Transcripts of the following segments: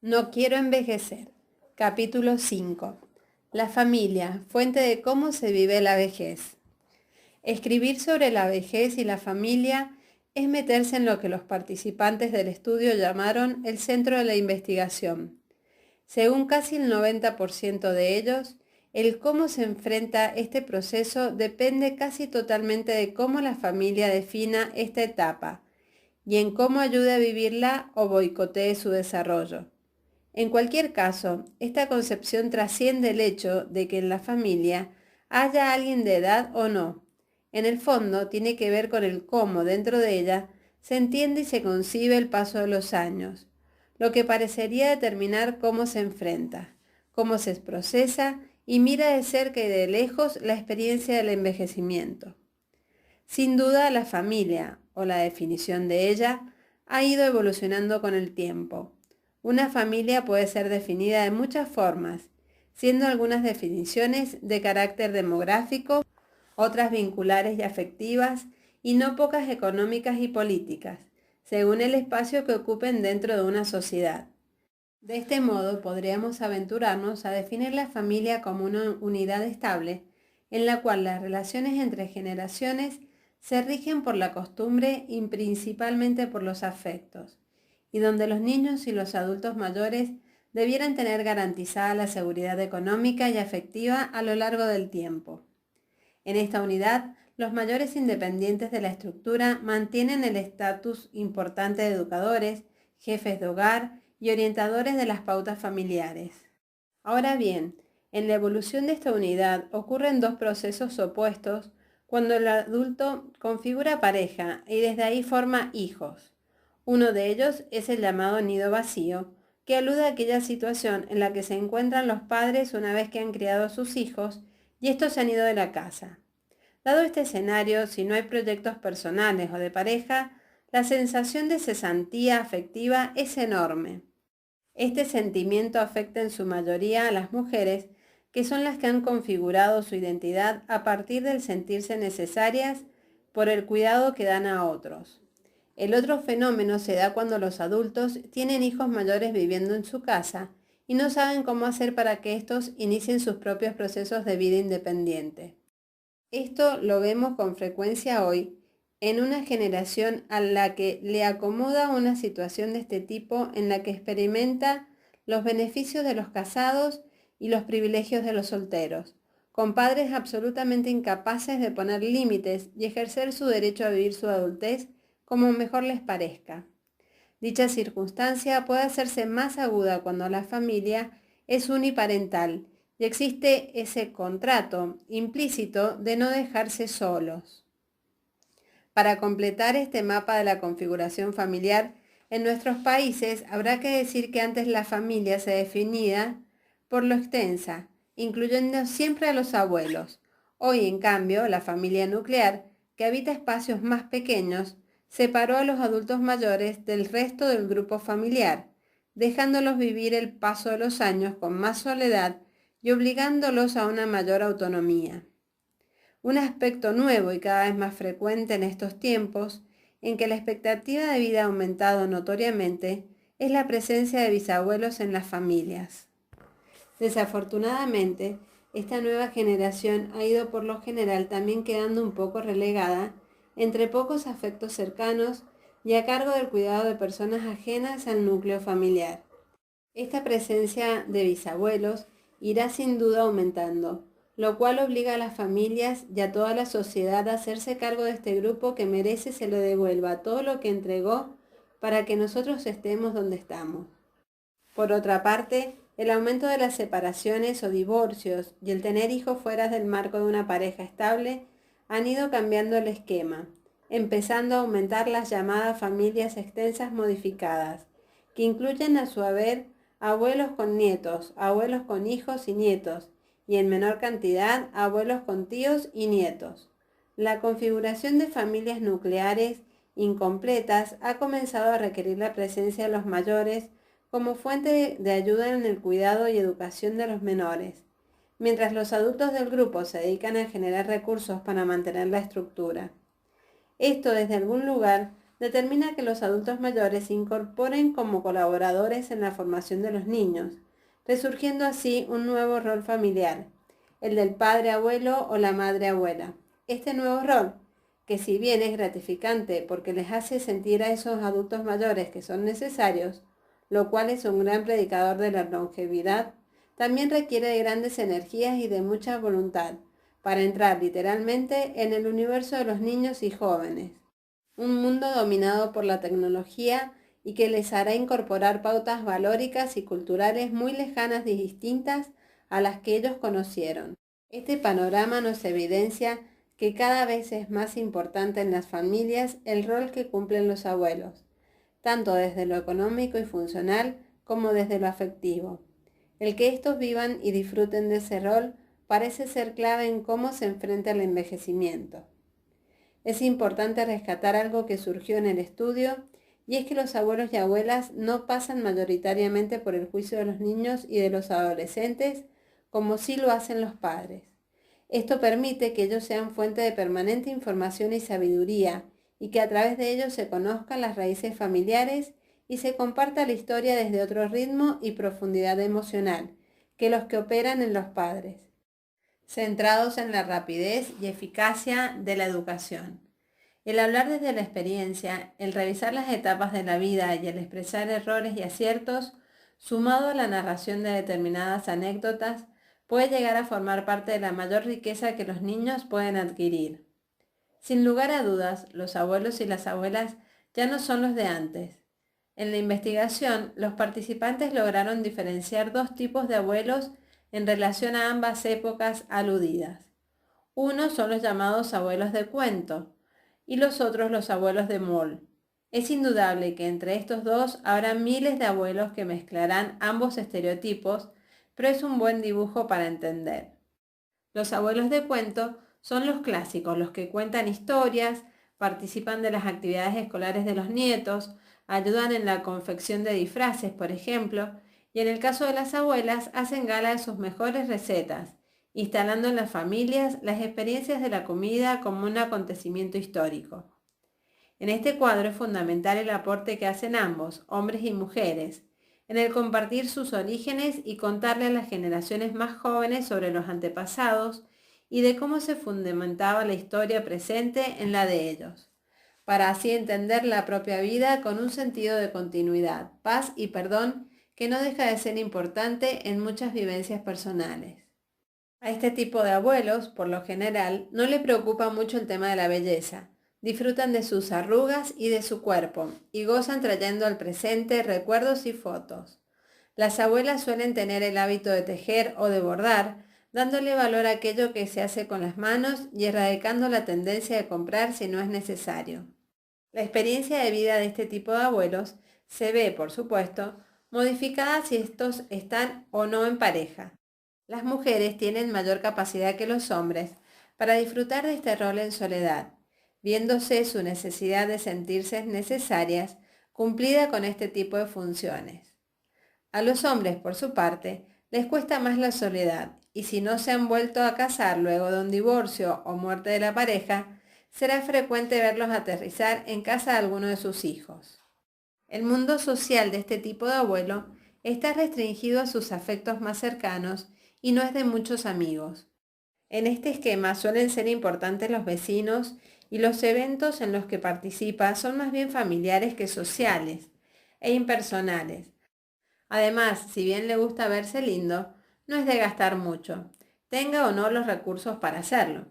No quiero envejecer. Capítulo 5. La familia, fuente de cómo se vive la vejez. Escribir sobre la vejez y la familia es meterse en lo que los participantes del estudio llamaron el centro de la investigación. Según casi el 90% de ellos, el cómo se enfrenta este proceso depende casi totalmente de cómo la familia defina esta etapa y en cómo ayude a vivirla o boicotee su desarrollo. En cualquier caso, esta concepción trasciende el hecho de que en la familia haya alguien de edad o no. En el fondo, tiene que ver con el cómo dentro de ella se entiende y se concibe el paso de los años, lo que parecería determinar cómo se enfrenta, cómo se procesa y mira de cerca y de lejos la experiencia del envejecimiento. Sin duda, la familia, o la definición de ella, ha ido evolucionando con el tiempo. Una familia puede ser definida de muchas formas, siendo algunas definiciones de carácter demográfico, otras vinculares y afectivas, y no pocas económicas y políticas, según el espacio que ocupen dentro de una sociedad. De este modo, podríamos aventurarnos a definir la familia como una unidad estable, en la cual las relaciones entre generaciones se rigen por la costumbre y principalmente por los afectos, y donde los niños y los adultos mayores debieran tener garantizada la seguridad económica y afectiva a lo largo del tiempo. En esta unidad, los mayores independientes de la estructura mantienen el estatus importante de educadores, jefes de hogar y orientadores de las pautas familiares. Ahora bien, en la evolución de esta unidad ocurren dos procesos opuestos cuando el adulto configura pareja y desde ahí forma hijos. Uno de ellos es el llamado nido vacío, que alude a aquella situación en la que se encuentran los padres una vez que han criado a sus hijos y estos se han ido de la casa. Dado este escenario, si no hay proyectos personales o de pareja, la sensación de cesantía afectiva es enorme. Este sentimiento afecta en su mayoría a las mujeres, que son las que han configurado su identidad a partir del sentirse necesarias por el cuidado que dan a otros. El otro fenómeno se da cuando los adultos tienen hijos mayores viviendo en su casa y no saben cómo hacer para que estos inicien sus propios procesos de vida independiente. Esto lo vemos con frecuencia hoy en una generación a la que le acomoda una situación de este tipo en la que experimenta los beneficios de los casados y los privilegios de los solteros, con padres absolutamente incapaces de poner límites y ejercer su derecho a vivir su adultez como mejor les parezca. Dicha circunstancia puede hacerse más aguda cuando la familia es uniparental y existe ese contrato implícito de no dejarse solos. Para completar este mapa de la configuración familiar, en nuestros países habrá que decir que antes la familia se definía por lo extensa, incluyendo siempre a los abuelos. Hoy, en cambio, la familia nuclear, que habita espacios más pequeños, separó a los adultos mayores del resto del grupo familiar, dejándolos vivir el paso de los años con más soledad y obligándolos a una mayor autonomía. Un aspecto nuevo y cada vez más frecuente en estos tiempos, en que la expectativa de vida ha aumentado notoriamente, es la presencia de bisabuelos en las familias. Desafortunadamente, esta nueva generación ha ido por lo general también quedando un poco relegada entre pocos afectos cercanos y a cargo del cuidado de personas ajenas al núcleo familiar. Esta presencia de bisabuelos irá sin duda aumentando, lo cual obliga a las familias y a toda la sociedad a hacerse cargo de este grupo que merece se le devuelva todo lo que entregó para que nosotros estemos donde estamos. Por otra parte, el aumento de las separaciones o divorcios y el tener hijos fuera del marco de una pareja estable han ido cambiando el esquema, empezando a aumentar las llamadas familias extensas modificadas, que incluyen a su haber abuelos con nietos, abuelos con hijos y nietos, y en menor cantidad abuelos con tíos y nietos. La configuración de familias nucleares incompletas ha comenzado a requerir la presencia de los mayores como fuente de ayuda en el cuidado y educación de los menores, mientras los adultos del grupo se dedican a generar recursos para mantener la estructura. Esto desde algún lugar determina que los adultos mayores se incorporen como colaboradores en la formación de los niños, resurgiendo así un nuevo rol familiar, el del padre abuelo o la madre abuela. Este nuevo rol, que si bien es gratificante porque les hace sentir a esos adultos mayores que son necesarios, lo cual es un gran predicador de la longevidad, también requiere de grandes energías y de mucha voluntad para entrar literalmente en el universo de los niños y jóvenes. Un mundo dominado por la tecnología y que les hará incorporar pautas valóricas y culturales muy lejanas y distintas a las que ellos conocieron. Este panorama nos evidencia que cada vez es más importante en las familias el rol que cumplen los abuelos, tanto desde lo económico y funcional como desde lo afectivo. El que estos vivan y disfruten de ese rol parece ser clave en cómo se enfrenta el envejecimiento. Es importante rescatar algo que surgió en el estudio, y es que los abuelos y abuelas no pasan mayoritariamente por el juicio de los niños y de los adolescentes como sí lo hacen los padres. Esto permite que ellos sean fuente de permanente información y sabiduría, y que a través de ellos se conozcan las raíces familiares y se comparta la historia desde otro ritmo y profundidad emocional que los que operan en los padres, centrados en la rapidez y eficacia de la educación. El hablar desde la experiencia, el revisar las etapas de la vida y el expresar errores y aciertos, sumado a la narración de determinadas anécdotas, puede llegar a formar parte de la mayor riqueza que los niños pueden adquirir. Sin lugar a dudas, los abuelos y las abuelas ya no son los de antes. En la investigación, los participantes lograron diferenciar dos tipos de abuelos en relación a ambas épocas aludidas. Unos son los llamados abuelos de cuento y los otros los abuelos de mol. Es indudable que entre estos dos habrá miles de abuelos que mezclarán ambos estereotipos, pero es un buen dibujo para entender. Los abuelos de cuento son los clásicos, los que cuentan historias, participan de las actividades escolares de los nietos, ayudan en la confección de disfraces, por ejemplo, y en el caso de las abuelas hacen gala de sus mejores recetas, instalando en las familias las experiencias de la comida como un acontecimiento histórico. En este cuadro es fundamental el aporte que hacen ambos, hombres y mujeres, en el compartir sus orígenes y contarle a las generaciones más jóvenes sobre los antepasados y de cómo se fundamentaba la historia presente en la de ellos, para así entender la propia vida con un sentido de continuidad, paz y perdón que no deja de ser importante en muchas vivencias personales. A este tipo de abuelos, por lo general, no le preocupa mucho el tema de la belleza. Disfrutan de sus arrugas y de su cuerpo, y gozan trayendo al presente recuerdos y fotos. Las abuelas suelen tener el hábito de tejer o de bordar, dándole valor a aquello que se hace con las manos y erradicando la tendencia de comprar si no es necesario. La experiencia de vida de este tipo de abuelos se ve, por supuesto, modificada si estos están o no en pareja. Las mujeres tienen mayor capacidad que los hombres para disfrutar de este rol en soledad, viéndose su necesidad de sentirse necesarias cumplida con este tipo de funciones. A los hombres, por su parte, les cuesta más la soledad, y si no se han vuelto a casar luego de un divorcio o muerte de la pareja, será frecuente verlos aterrizar en casa de alguno de sus hijos. El mundo social de este tipo de abuelo está restringido a sus afectos más cercanos y no es de muchos amigos. En este esquema suelen ser importantes los vecinos y los eventos en los que participa son más bien familiares que sociales e impersonales. Además, si bien le gusta verse lindo, no es de gastar mucho, tenga o no los recursos para hacerlo.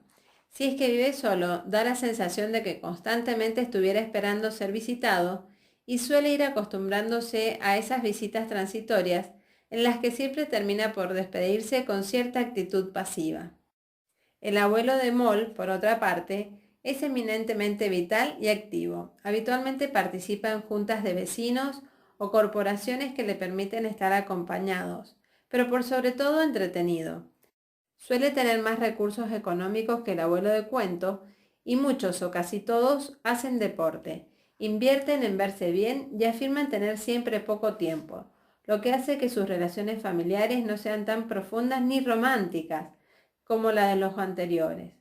Si es que vive solo, da la sensación de que constantemente estuviera esperando ser visitado y suele ir acostumbrándose a esas visitas transitorias en las que siempre termina por despedirse con cierta actitud pasiva. El abuelo de Moll, por otra parte, es eminentemente vital y activo. Habitualmente participa en juntas de vecinos o corporaciones que le permiten estar acompañados, pero por sobre todo entretenido. Suele tener más recursos económicos que el abuelo de cuento y muchos o casi todos hacen deporte, invierten en verse bien y afirman tener siempre poco tiempo, lo que hace que sus relaciones familiares no sean tan profundas ni románticas como la de los anteriores.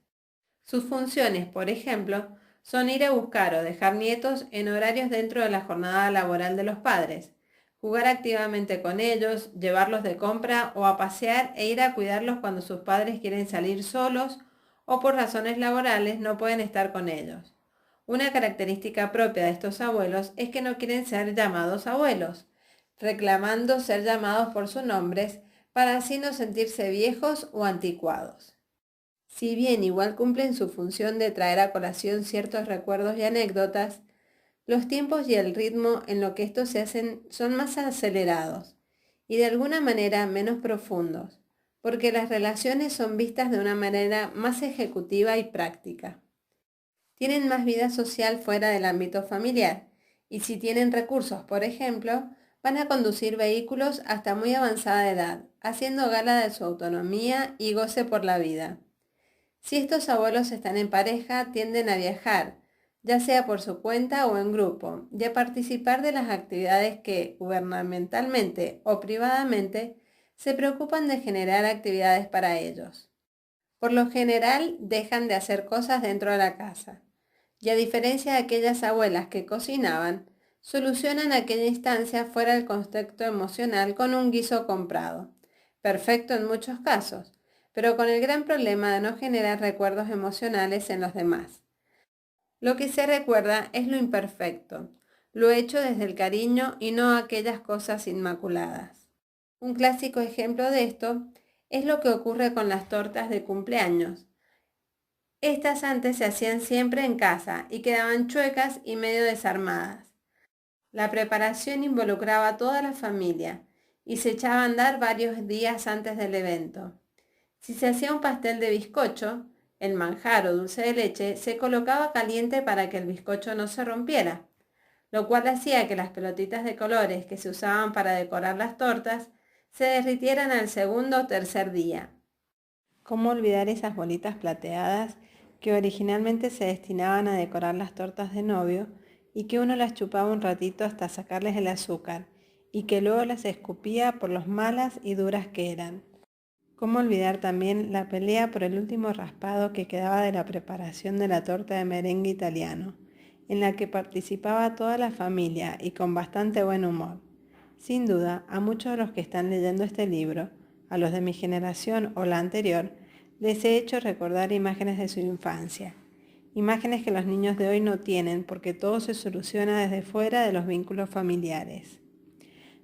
Sus funciones, por ejemplo, Son ir a buscar o dejar nietos en horarios dentro de la jornada laboral de los padres, jugar activamente con ellos, llevarlos de compra o a pasear e ir a cuidarlos cuando sus padres quieren salir solos o por razones laborales no pueden estar con ellos. Una característica propia de estos abuelos es que no quieren ser llamados abuelos, reclamando ser llamados por sus nombres para así no sentirse viejos o anticuados. Si bien igual cumplen su función de traer a colación ciertos recuerdos y anécdotas, los tiempos y el ritmo en lo que estos se hacen son más acelerados y de alguna manera menos profundos, porque las relaciones son vistas de una manera más ejecutiva y práctica. Tienen más vida social fuera del ámbito familiar y si tienen recursos, por ejemplo, van a conducir vehículos hasta muy avanzada edad, haciendo gala de su autonomía y goce por la vida. Si estos abuelos están en pareja, tienden a viajar, ya sea por su cuenta o en grupo, y a participar de las actividades que, gubernamentalmente o privadamente, se preocupan de generar actividades para ellos. Por lo general, dejan de hacer cosas dentro de la casa, y a diferencia de aquellas abuelas que cocinaban, solucionan aquella instancia fuera del contexto emocional con un guiso comprado, perfecto en muchos casos, pero con el gran problema de no generar recuerdos emocionales en los demás. Lo que se recuerda es lo imperfecto, lo hecho desde el cariño y no aquellas cosas inmaculadas. Un clásico ejemplo de esto es lo que ocurre con las tortas de cumpleaños. Estas antes se hacían siempre en casa y quedaban chuecas y medio desarmadas. La preparación involucraba a toda la familia y se echaba a andar varios días antes del evento. Si se hacía un pastel de bizcocho, el manjar o dulce de leche se colocaba caliente para que el bizcocho no se rompiera, lo cual hacía que las pelotitas de colores que se usaban para decorar las tortas se derritieran al segundo o tercer día. ¿Cómo olvidar esas bolitas plateadas que originalmente se destinaban a decorar las tortas de novio y que uno las chupaba un ratito hasta sacarles el azúcar y que luego las escupía por lo malas y duras que eran? ¿Cómo olvidar también la pelea por el último raspado que quedaba de la preparación de la torta de merengue italiano, en la que participaba toda la familia y con bastante buen humor? Sin duda, a muchos de los que están leyendo este libro, a los de mi generación o la anterior, les he hecho recordar imágenes de su infancia, imágenes que los niños de hoy no tienen porque todo se soluciona desde fuera de los vínculos familiares.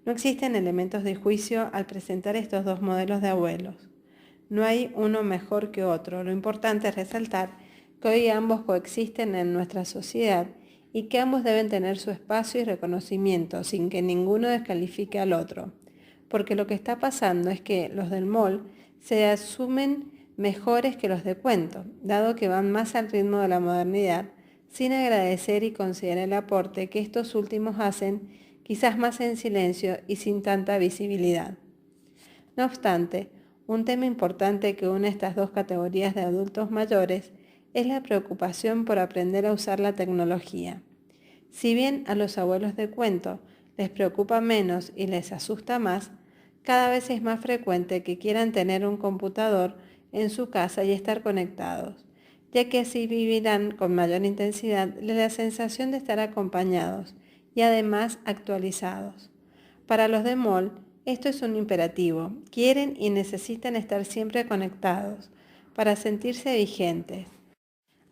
No existen elementos de juicio al presentar estos dos modelos de abuelos. No hay uno mejor que otro. Lo importante es resaltar que hoy ambos coexisten en nuestra sociedad y que ambos deben tener su espacio y reconocimiento sin que ninguno descalifique al otro. Porque lo que está pasando es que los del mall se asumen mejores que los de cuento, dado que van más al ritmo de la modernidad, sin agradecer y considerar el aporte que estos últimos hacen, quizás más en silencio y sin tanta visibilidad. No obstante, un tema importante que une estas dos categorías de adultos mayores es la preocupación por aprender a usar la tecnología. Si bien a los abuelos de cuento les preocupa menos y les asusta más, cada vez es más frecuente que quieran tener un computador en su casa y estar conectados, ya que así vivirán con mayor intensidad la sensación de estar acompañados y además actualizados. Para los de mall, esto es un imperativo. Quieren y necesitan estar siempre conectados para sentirse vigentes.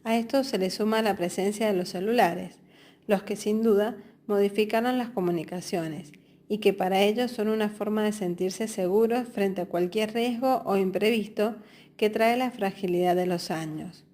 A esto se le suma la presencia de los celulares, los que sin duda modificaron las comunicaciones y que para ellos son una forma de sentirse seguros frente a cualquier riesgo o imprevisto que trae la fragilidad de los años.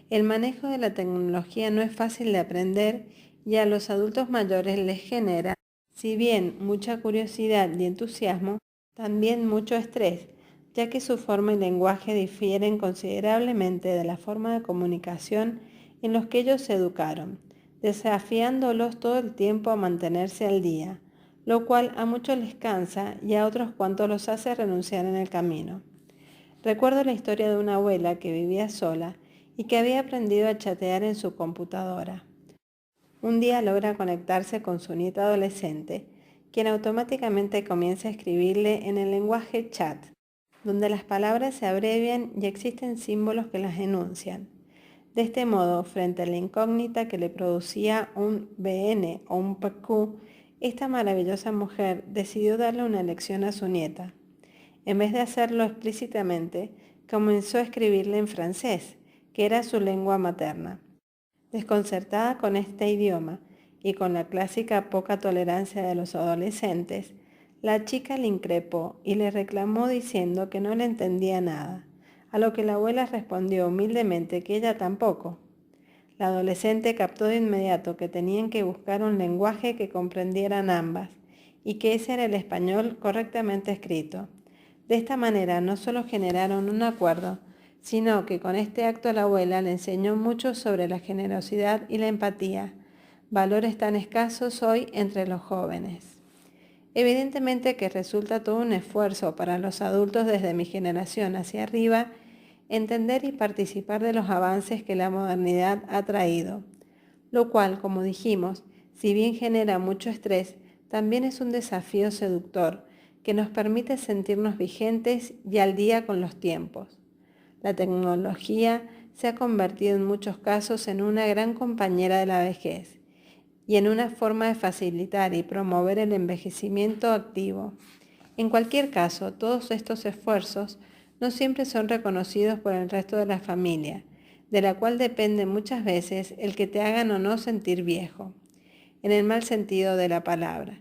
El manejo de la tecnología no es fácil de aprender y a los adultos mayores les genera, si bien mucha curiosidad y entusiasmo, también mucho estrés, ya que su forma y lenguaje difieren considerablemente de la forma de comunicación en los que ellos se educaron, desafiándolos todo el tiempo a mantenerse al día, lo cual a muchos les cansa y a otros cuantos los hace renunciar en el camino. Recuerdo la historia de una abuela que vivía sola y que había aprendido a chatear en su computadora. Un día logra conectarse con su nieta adolescente, quien automáticamente comienza a escribirle en el lenguaje chat, donde las palabras se abrevian y existen símbolos que las enuncian. De este modo, frente a la incógnita que le producía un BN o un PQ, esta maravillosa mujer decidió darle una lección a su nieta. En vez de hacerlo explícitamente, comenzó a escribirle en francés, que era su lengua materna. Desconcertada con este idioma y con la clásica poca tolerancia de los adolescentes, la chica le increpó y le reclamó diciendo que no le entendía nada, a lo que la abuela respondió humildemente que ella tampoco. La adolescente captó de inmediato que tenían que buscar un lenguaje que comprendieran ambas y que ese era el español correctamente escrito. De esta manera no solo generaron un acuerdo, sino que con este acto la abuela le enseñó mucho sobre la generosidad y la empatía, valores tan escasos hoy entre los jóvenes. Evidentemente que resulta todo un esfuerzo para los adultos desde mi generación hacia arriba entender y participar de los avances que la modernidad ha traído, lo cual, como dijimos, si bien genera mucho estrés, también es un desafío seductor que nos permite sentirnos vigentes y al día con los tiempos. La tecnología se ha convertido en muchos casos en una gran compañera de la vejez y en una forma de facilitar y promover el envejecimiento activo. En cualquier caso, todos estos esfuerzos no siempre son reconocidos por el resto de la familia, de la cual depende muchas veces el que te hagan o no sentir viejo, en el mal sentido de la palabra.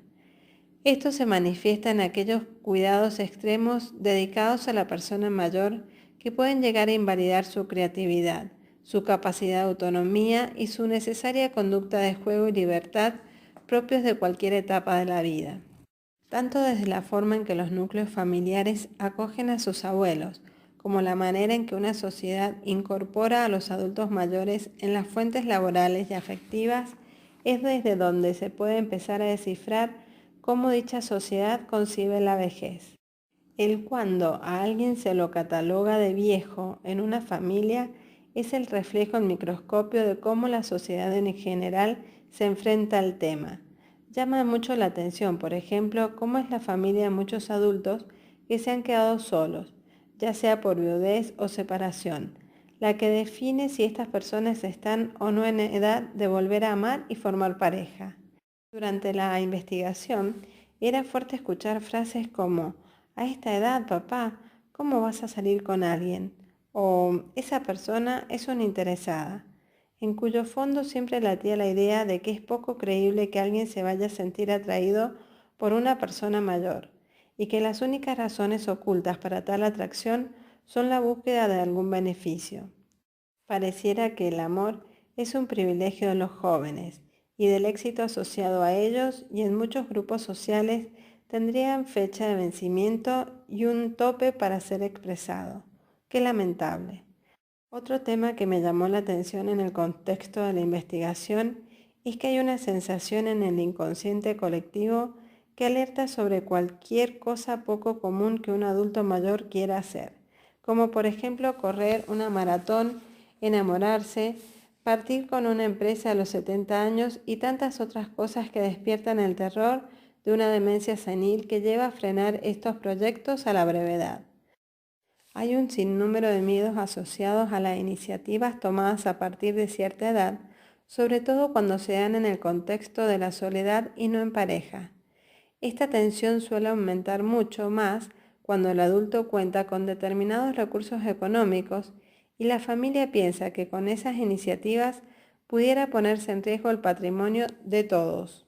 Esto se manifiesta en aquellos cuidados extremos dedicados a la persona mayor que pueden llegar a invalidar su creatividad, su capacidad de autonomía y su necesaria conducta de juego y libertad propios de cualquier etapa de la vida. Tanto desde la forma en que los núcleos familiares acogen a sus abuelos, como la manera en que una sociedad incorpora a los adultos mayores en las fuentes laborales y afectivas, es desde donde se puede empezar a descifrar cómo dicha sociedad concibe la vejez. El cuando a alguien se lo cataloga de viejo en una familia es el reflejo en microscopio de cómo la sociedad en general se enfrenta al tema. Llama mucho la atención, por ejemplo, cómo es la familia de muchos adultos que se han quedado solos, ya sea por viudez o separación, la que define si estas personas están o no en edad de volver a amar y formar pareja. Durante la investigación, era fuerte escuchar frases como «A esta edad, papá, ¿cómo vas a salir con alguien?» o «Esa persona es una interesada», en cuyo fondo siempre latía la idea de que es poco creíble que alguien se vaya a sentir atraído por una persona mayor y que las únicas razones ocultas para tal atracción son la búsqueda de algún beneficio. Pareciera que el amor es un privilegio de los jóvenes y del éxito asociado a ellos y en muchos grupos sociales tendrían fecha de vencimiento y un tope para ser expresado. Qué lamentable. Otro tema que me llamó la atención en el contexto de la investigación es que hay una sensación en el inconsciente colectivo que alerta sobre cualquier cosa poco común que un adulto mayor quiera hacer, como por ejemplo correr una maratón, enamorarse, partir con una empresa a los 70 años y tantas otras cosas que despiertan el terror de una demencia senil que lleva a frenar estos proyectos a la brevedad. Hay un sinnúmero de miedos asociados a las iniciativas tomadas a partir de cierta edad, sobre todo cuando se dan en el contexto de la soledad y no en pareja. Esta tensión suele aumentar mucho más cuando el adulto cuenta con determinados recursos económicos y la familia piensa que con esas iniciativas pudiera ponerse en riesgo el patrimonio de todos.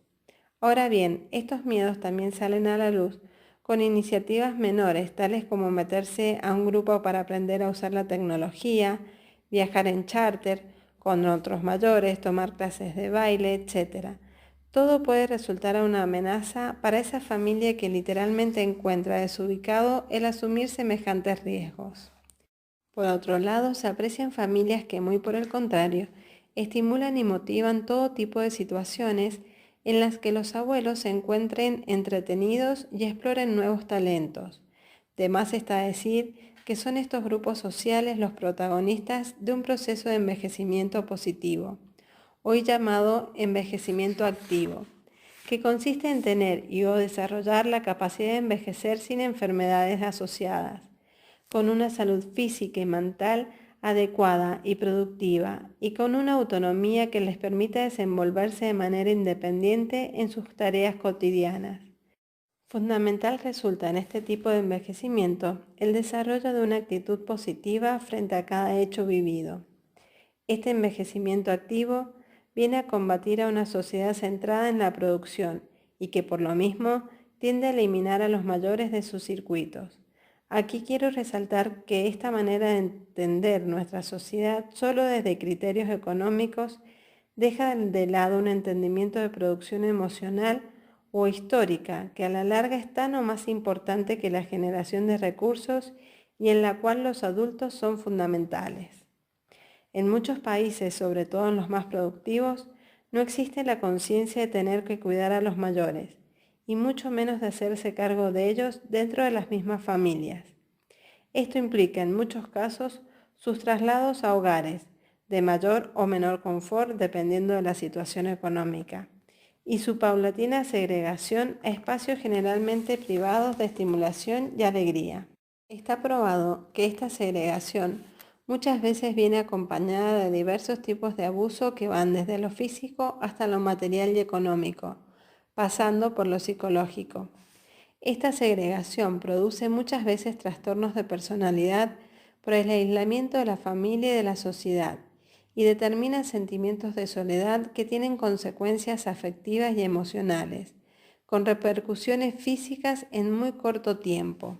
Ahora bien, estos miedos también salen a la luz con iniciativas menores, tales como meterse a un grupo para aprender a usar la tecnología, viajar en charter con otros mayores, tomar clases de baile, etc. Todo puede resultar una amenaza para esa familia que literalmente encuentra desubicado el asumir semejantes riesgos. Por otro lado, se aprecian familias que, muy por el contrario, estimulan y motivan todo tipo de situaciones en las que los abuelos se encuentren entretenidos y exploren nuevos talentos. De más está decir que son estos grupos sociales los protagonistas de un proceso de envejecimiento positivo, hoy llamado envejecimiento activo, que consiste en tener y o desarrollar la capacidad de envejecer sin enfermedades asociadas, con una salud física y mental adecuada y productiva, y con una autonomía que les permita desenvolverse de manera independiente en sus tareas cotidianas. Fundamental resulta en este tipo de envejecimiento el desarrollo de una actitud positiva frente a cada hecho vivido. Este envejecimiento activo viene a combatir a una sociedad centrada en la producción y que por lo mismo tiende a eliminar a los mayores de sus circuitos. Aquí quiero resaltar que esta manera de entender nuestra sociedad solo desde criterios económicos deja de lado un entendimiento de producción emocional o histórica que a la larga es tan o más importante que la generación de recursos y en la cual los adultos son fundamentales. En muchos países, sobre todo en los más productivos, no existe la conciencia de tener que cuidar a los mayores, y mucho menos de hacerse cargo de ellos dentro de las mismas familias. Esto implica en muchos casos sus traslados a hogares, de mayor o menor confort dependiendo de la situación económica, y su paulatina segregación a espacios generalmente privados de estimulación y alegría. Está probado que esta segregación muchas veces viene acompañada de diversos tipos de abuso que van desde lo físico hasta lo material y económico, pasando por lo psicológico. Esta segregación produce muchas veces trastornos de personalidad por el aislamiento de la familia y de la sociedad y determina sentimientos de soledad que tienen consecuencias afectivas y emocionales, con repercusiones físicas en muy corto tiempo.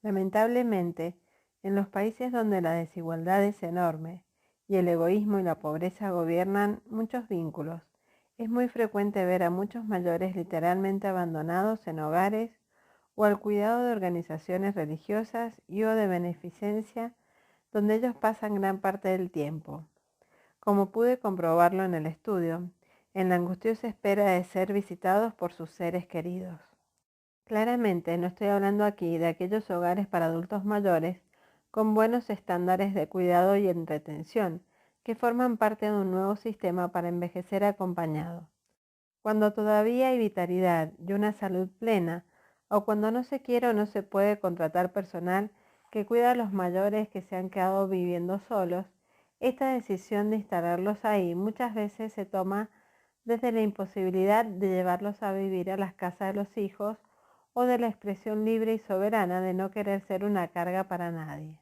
Lamentablemente, en los países donde la desigualdad es enorme y el egoísmo y la pobreza gobiernan muchos vínculos, es muy frecuente ver a muchos mayores literalmente abandonados en hogares o al cuidado de organizaciones religiosas y o de beneficencia donde ellos pasan gran parte del tiempo. Como pude comprobarlo en el estudio, en la angustiosa espera de ser visitados por sus seres queridos. Claramente no estoy hablando aquí de aquellos hogares para adultos mayores con buenos estándares de cuidado y entretención, que forman parte de un nuevo sistema para envejecer acompañado. Cuando todavía hay vitalidad y una salud plena, o cuando no se quiere o no se puede contratar personal que cuida a los mayores que se han quedado viviendo solos, esta decisión de instalarlos ahí muchas veces se toma desde la imposibilidad de llevarlos a vivir a las casas de los hijos o de la expresión libre y soberana de no querer ser una carga para nadie.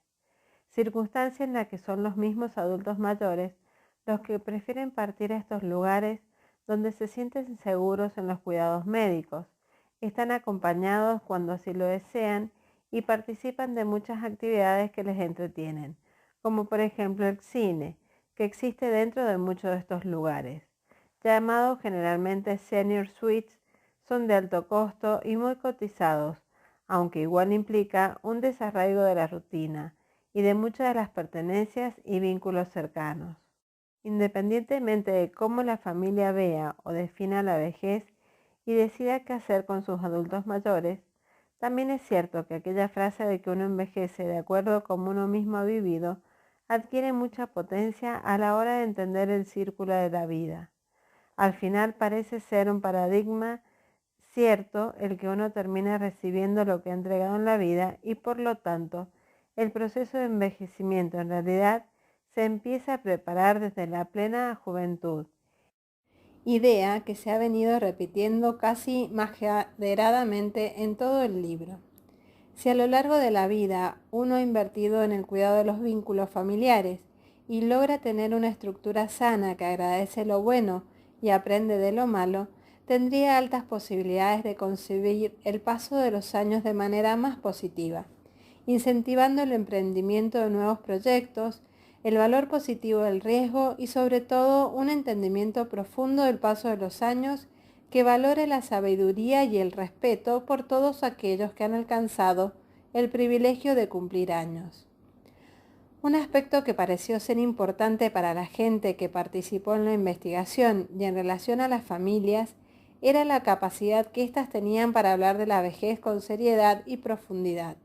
Circunstancia en la que son los mismos adultos mayores los que prefieren partir a estos lugares donde se sienten seguros en los cuidados médicos, están acompañados cuando así lo desean y participan de muchas actividades que les entretienen, como por ejemplo el cine, que existe dentro de muchos de estos lugares. Llamados generalmente senior suites, son de alto costo y muy cotizados, aunque igual implica un desarraigo de la rutina y de muchas de las pertenencias y vínculos cercanos. Independientemente de cómo la familia vea o defina la vejez y decida qué hacer con sus adultos mayores, también es cierto que aquella frase de que uno envejece de acuerdo a cómo uno mismo ha vivido adquiere mucha potencia a la hora de entender el círculo de la vida. Al final parece ser un paradigma cierto el que uno termina recibiendo lo que ha entregado en la vida y por lo tanto el proceso de envejecimiento en realidad se empieza a preparar desde la plena juventud. Idea que se ha venido repitiendo casi majaderadamente en todo el libro. Si a lo largo de la vida uno ha invertido en el cuidado de los vínculos familiares y logra tener una estructura sana que agradece lo bueno y aprende de lo malo, tendría altas posibilidades de concebir el paso de los años de manera más positiva, incentivando el emprendimiento de nuevos proyectos, el valor positivo del riesgo y sobre todo un entendimiento profundo del paso de los años que valore la sabiduría y el respeto por todos aquellos que han alcanzado el privilegio de cumplir años. Un aspecto que pareció ser importante para la gente que participó en la investigación y en relación a las familias era la capacidad que éstas tenían para hablar de la vejez con seriedad y profundidad,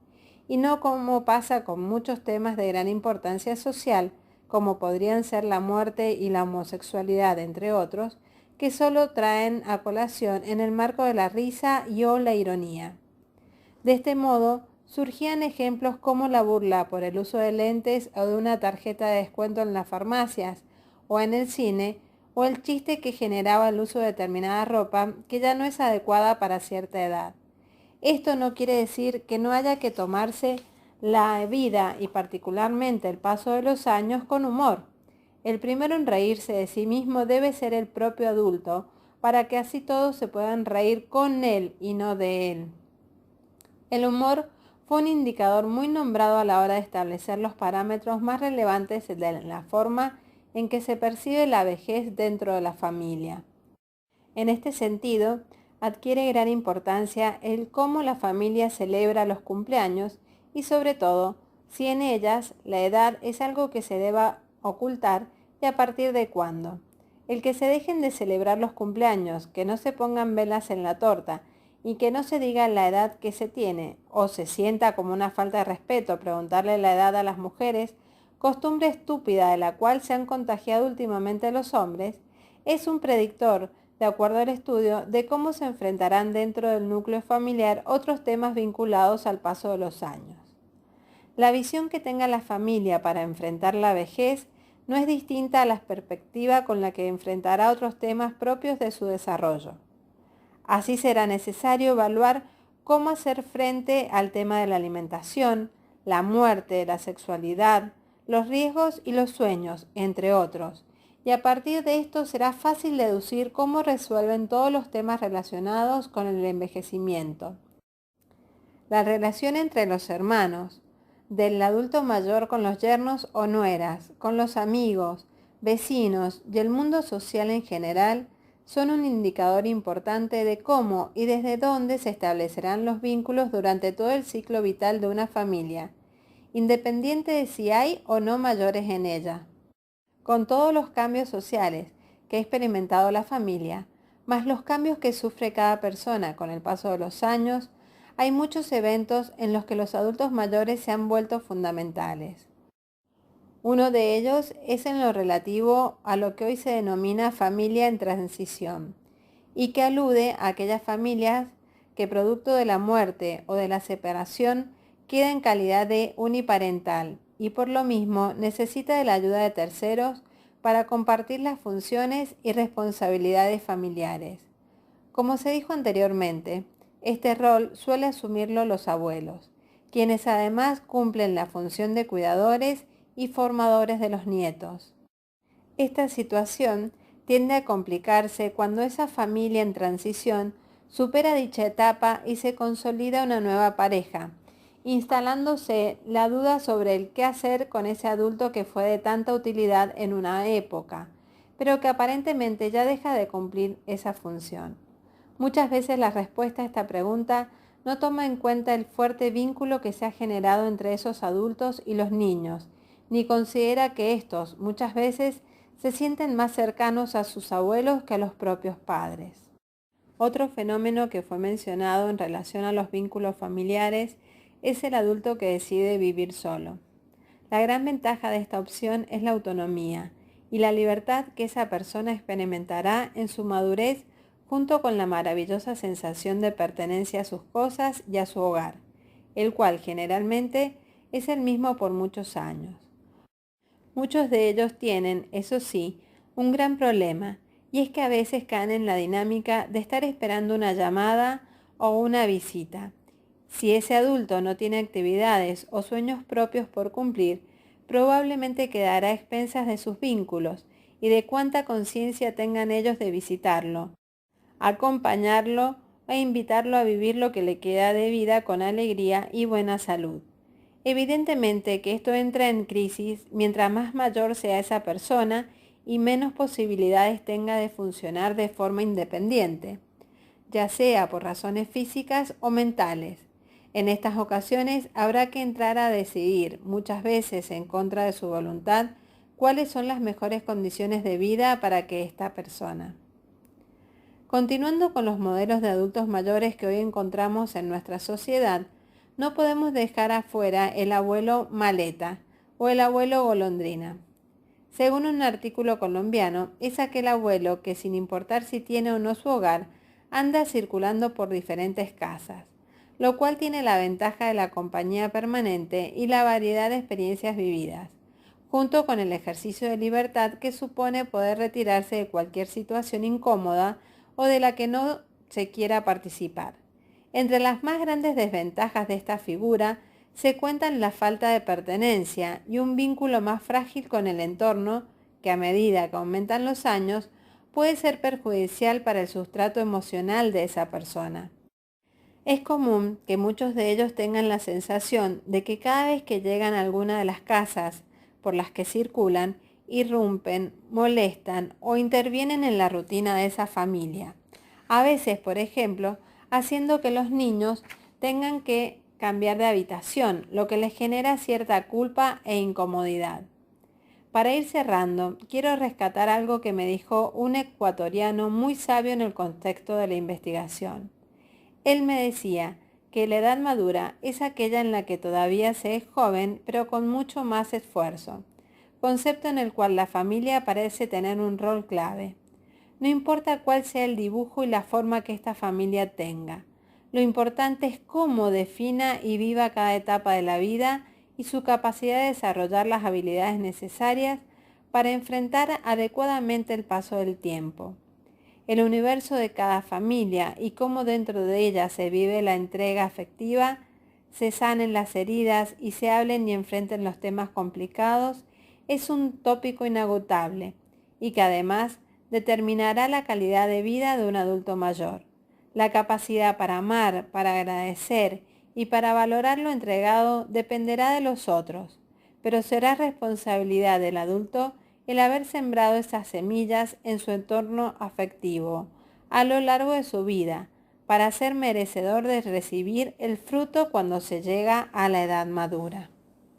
y no como pasa con muchos temas de gran importancia social, como podrían ser la muerte y la homosexualidad, entre otros, que solo traen a colación en el marco de la risa y o la ironía. De este modo, surgían ejemplos como la burla por el uso de lentes o de una tarjeta de descuento en las farmacias o en el cine, o el chiste que generaba el uso de determinada ropa que ya no es adecuada para cierta edad. Esto no quiere decir que no haya que tomarse la vida y particularmente el paso de los años con humor. El primero en reírse de sí mismo debe ser el propio adulto, para que así todos se puedan reír con él y no de él. El humor fue un indicador muy nombrado a la hora de establecer los parámetros más relevantes de la forma en que se percibe la vejez dentro de la familia. En este sentido, adquiere gran importancia el cómo la familia celebra los cumpleaños y sobre todo, si en ellas la edad es algo que se deba ocultar y a partir de cuándo. El que se dejen de celebrar los cumpleaños, que no se pongan velas en la torta y que no se diga la edad que se tiene o se sienta como una falta de respeto preguntarle la edad a las mujeres, costumbre estúpida de la cual se han contagiado últimamente los hombres, es un predictor, de acuerdo al estudio, de cómo se enfrentarán dentro del núcleo familiar otros temas vinculados al paso de los años. La visión que tenga la familia para enfrentar la vejez no es distinta a la perspectiva con la que enfrentará otros temas propios de su desarrollo. Así será necesario evaluar cómo hacer frente al tema de la alimentación, la muerte, la sexualidad, los riesgos y los sueños, entre otros, y a partir de esto será fácil deducir cómo resuelven todos los temas relacionados con el envejecimiento. La relación entre los hermanos, del adulto mayor con los yernos o nueras, con los amigos, vecinos y el mundo social en general, son un indicador importante de cómo y desde dónde se establecerán los vínculos durante todo el ciclo vital de una familia, independiente de si hay o no mayores en ella. Con todos los cambios sociales que ha experimentado la familia, más los cambios que sufre cada persona con el paso de los años, hay muchos eventos en los que los adultos mayores se han vuelto fundamentales. Uno de ellos es en lo relativo a lo que hoy se denomina familia en transición, y que alude a aquellas familias que producto de la muerte o de la separación queda en calidad de uniparental y por lo mismo necesita de la ayuda de terceros para compartir las funciones y responsabilidades familiares. Como se dijo anteriormente, este rol suele asumirlo los abuelos, quienes además cumplen la función de cuidadores y formadores de los nietos. Esta situación tiende a complicarse cuando esa familia en transición supera dicha etapa y se consolida una nueva pareja, instalándose la duda sobre el qué hacer con ese adulto que fue de tanta utilidad en una época, pero que aparentemente ya deja de cumplir esa función. Muchas veces la respuesta a esta pregunta no toma en cuenta el fuerte vínculo que se ha generado entre esos adultos y los niños, ni considera que estos muchas veces se sienten más cercanos a sus abuelos que a los propios padres. Otro fenómeno que fue mencionado en relación a los vínculos familiares es el adulto que decide vivir solo. La gran ventaja de esta opción es la autonomía y la libertad que esa persona experimentará en su madurez junto con la maravillosa sensación de pertenencia a sus cosas y a su hogar, el cual generalmente es el mismo por muchos años. Muchos de ellos tienen, eso sí, un gran problema, y es que a veces caen en la dinámica de estar esperando una llamada o una visita. Si ese adulto no tiene actividades o sueños propios por cumplir, probablemente quedará a expensas de sus vínculos y de cuánta conciencia tengan ellos de visitarlo, acompañarlo e invitarlo a vivir lo que le queda de vida con alegría y buena salud. Evidentemente que esto entra en crisis mientras más mayor sea esa persona y menos posibilidades tenga de funcionar de forma independiente, ya sea por razones físicas o mentales. En estas ocasiones habrá que entrar a decidir, muchas veces en contra de su voluntad, cuáles son las mejores condiciones de vida para que esta persona. Continuando con los modelos de adultos mayores que hoy encontramos en nuestra sociedad, no podemos dejar afuera el abuelo maleta o el abuelo golondrina. Según un artículo colombiano, es aquel abuelo que sin importar si tiene o no su hogar, anda circulando por diferentes casas. lo cual tiene la ventaja de la compañía permanente y la variedad de experiencias vividas, junto con el ejercicio de libertad que supone poder retirarse de cualquier situación incómoda o de la que no se quiera participar. Entre las más grandes desventajas de esta figura se cuentan la falta de pertenencia y un vínculo más frágil con el entorno que a medida que aumentan los años puede ser perjudicial para el sustrato emocional de esa persona. Es común que muchos de ellos tengan la sensación de que cada vez que llegan a alguna de las casas por las que circulan, irrumpen, molestan o intervienen en la rutina de esa familia. A veces, por ejemplo, haciendo que los niños tengan que cambiar de habitación, lo que les genera cierta culpa e incomodidad. Para ir cerrando, quiero rescatar algo que me dijo un ecuatoriano muy sabio en el contexto de la investigación. Él me decía que la edad madura es aquella en la que todavía se es joven, pero con mucho más esfuerzo, concepto en el cual la familia parece tener un rol clave. No importa cuál sea el dibujo y la forma que esta familia tenga, lo importante es cómo defina y viva cada etapa de la vida y su capacidad de desarrollar las habilidades necesarias para enfrentar adecuadamente el paso del tiempo. El universo de cada familia y cómo dentro de ella se vive la entrega afectiva, se sanen las heridas y se hablen y enfrenten los temas complicados, es un tópico inagotable y que además determinará la calidad de vida de un adulto mayor. La capacidad para amar, para agradecer y para valorar lo entregado dependerá de los otros, pero será responsabilidad del adulto el haber sembrado esas semillas en su entorno afectivo a lo largo de su vida, para ser merecedor de recibir el fruto cuando se llega a la edad madura.